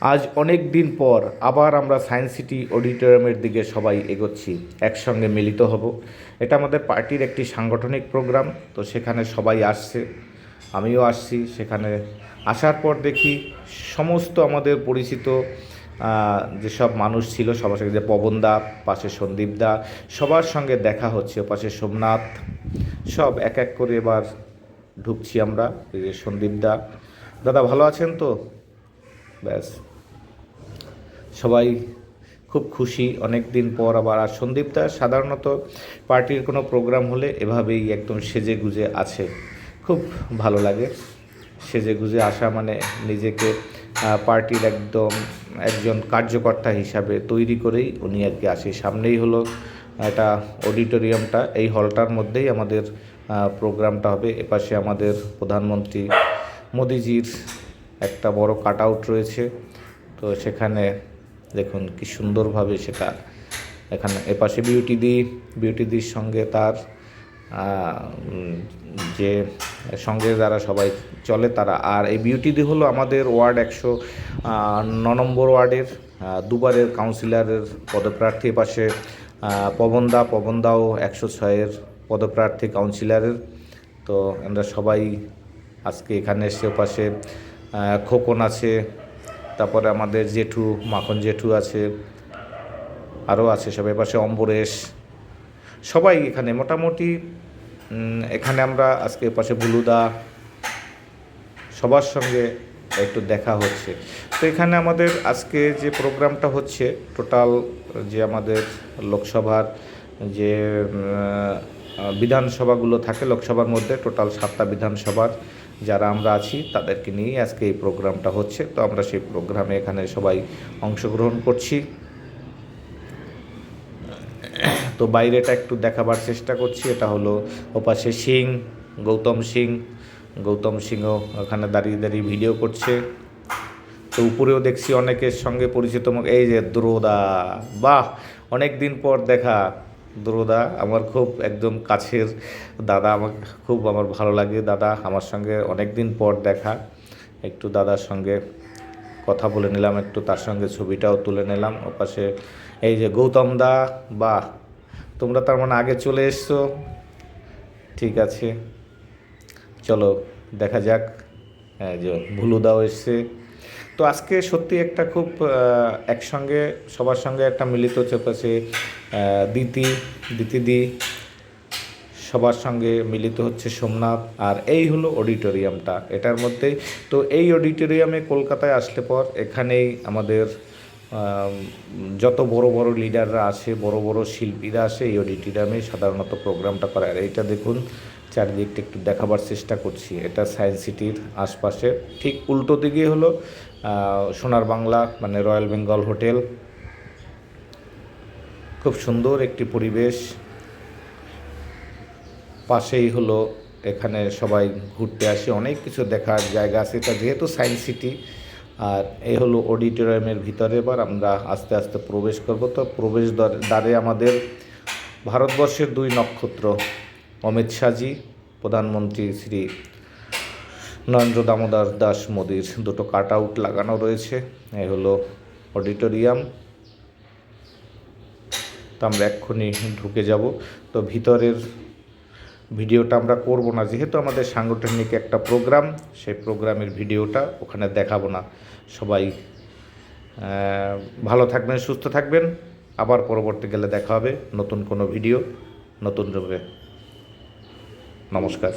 আজ অনেক দিন পর আবার আমরা সায়েন্স সিটি অডিটোরিয়ামের দিকে সবাই এগোচ্ছি, একসঙ্গে মিলিত হব। এটা আমাদের পার্টির একটি সাংগঠনিক প্রোগ্রাম, তো সেখানে সবাই আসছে, আমিও আসছি। সেখানে আসার পর দেখি সমস্ত আমাদের পরিচিত যেসব মানুষ ছিল সবার সঙ্গে, যে পবনদা, পাশে সন্দীপদা, সবার সঙ্গে দেখা হচ্ছে, পাশে সোমনাথ, সব এক এক করে এবার ঢুকছি আমরা। এই যে সন্দীপদা, দাদা ভালো আছেন তো? ব্যাস, সবাই খুব খুশি অনেক দিন পর আবার। আর সন্দীপদা সাধারণত পার্টির কোনো প্রোগ্রাম হলে এভাবেই একদম সেজে গুজে আছে, খুব ভালো লাগে। সেজে গুজে আসা মানে নিজেকে পার্টির একদম একজন কার্যকর্তা হিসাবে তৈরি করেই উনি আর কি আসে। সামনেই হলো এটা অডিটোরিয়ামটা, এই হলটার মধ্যেই আমাদের প্রোগ্রামটা হবে। এপাশে আমাদের প্রধানমন্ত্রী মোদিজির একটা বড় কাট আউট রয়েছে, তো সেখানে দেখুন কি সুন্দরভাবে সেটা। এখানে এপাশে বিউটিদির সঙ্গে তার যে সঙ্গে যারা সবাই চলে তারা। আর এই বিউটিদি হলো আমাদের ওয়ার্ড 109 নম্বর ওয়ার্ডের দুবারের কাউন্সিলরের পদপ্রার্থী। পাশে পবনদাও 106-এর পদপ্রার্থী কাউন্সিলরের। তো আমরা সবাই আজকে এখানে এসে, পাশে খোকন আছে, তারপরে আমাদের জেঠু মাখন জেঠু আছে, আরও আছে সবাই, পাশে অম্বরেশ, সবাই এখানে মোটামুটি। এখানে আমরা আজকে পাশে বুলুদা, সবার সঙ্গে একটু দেখা হচ্ছে। তো এখানে আমাদের আজকে যে প্রোগ্রামটা হচ্ছে, টোটাল যে আমাদের লোকসভার যে বিধানসভাগুলো থাকে, লোকসভার মধ্যে টোটাল 7টা বিধানসভার যারা আমরা আছি তাদেরকে নিয়েই আজকে এই প্রোগ্রামটা হচ্ছে। তো আমরা সেই প্রোগ্রামে এখানে সবাই অংশগ্রহণ করছি। তো বাইরেটা একটু দেখাবার চেষ্টা করছি। এটা হলো ওপাশে গৌতম সিংও ওখানে দাঁড়িয়ে দাঁড়িয়ে ভিডিও করছে। তো উপরেও দেখছি অনেকের সঙ্গে পরিচিত মুখ, এই যে দ্রোদা, বাহ, অনেক দিন পর দেখা। দ্রোদা আমার খুব একদম কাছের দাদা, আমার ভালো লাগে দাদা, আমার সঙ্গে অনেক দিন পর দেখা। একটু দাদার সঙ্গে কথা বলে নিলাম, একটু তার সঙ্গে ছবিটাও তুলে নিলাম। ওপাশে এই যে গৌতম দা, বাহ, তোমরা তার মানে আগে চলে এসছো, ঠিক আছে, চলো দেখা যাক। যে ভুলুদাও এসছে। তো আজকে সত্যি একটা খুব একসঙ্গে সবার সঙ্গে একটা মিলিত হচ্ছে। পাশে দিতিদি, সবার সঙ্গে মিলিত হচ্ছে সোমনাথ। আর এই হলো অডিটোরিয়ামটা, এটার মধ্যেই। তো এই অডিটোরিয়ামে কলকাতায় আসলে পর এখানেই আমাদের যত বড় বড় লিডাররা আসে, বড় বড় শিল্পীরা আসে, এই অডিটোরিয়ামে সাধারণত প্রোগ্রামটা করে। আর এইটা দেখুন, চারিদিকটা একটু দেখাবার চেষ্টা করছি। এটা সায়েন্স সিটির আশপাশে, ঠিক উল্টো দিকে হলো সোনার বাংলা, মানে রয়্যাল বেঙ্গল হোটেল। খুব সুন্দর একটি পরিবেশ। পাশেই হলো, এখানে সবাই ঘুরতে আসে, অনেক কিছু দেখার জায়গা আছে। এটা যেহেতু সায়েন্স সিটি। আর এই হলো অডিটোরিয়ামের ভিতরে। এবার আমরা আস্তে আস্তে প্রবেশ করব। তো প্রবেশ দ্বারে আমাদের ভারতবর্ষের 2 নক্ষত্র অমিত শাহজি, প্রধানমন্ত্রী শ্রী নরেন্দ্র দামোদর দাস মোদির 2টো কাট আউট লাগানো রয়েছে। এই হলো অডিটোরিয়াম। তো আমরা এক্ষুনি ঢুকে যাব। তো ভিতরের ভিডিওটা আমরা করব না, যেহেতু আমাদের সাংগঠনিক একটা প্রোগ্রাম, সেই প্রোগ্রামের ভিডিওটা ওখানে দেখাবো না। সবাই ভালো থাকবেন, সুস্থ থাকবেন। আবার পরবর্তী গেলে দেখা হবে নতুন কোনো ভিডিও, নতুন রূপে। নমস্কার।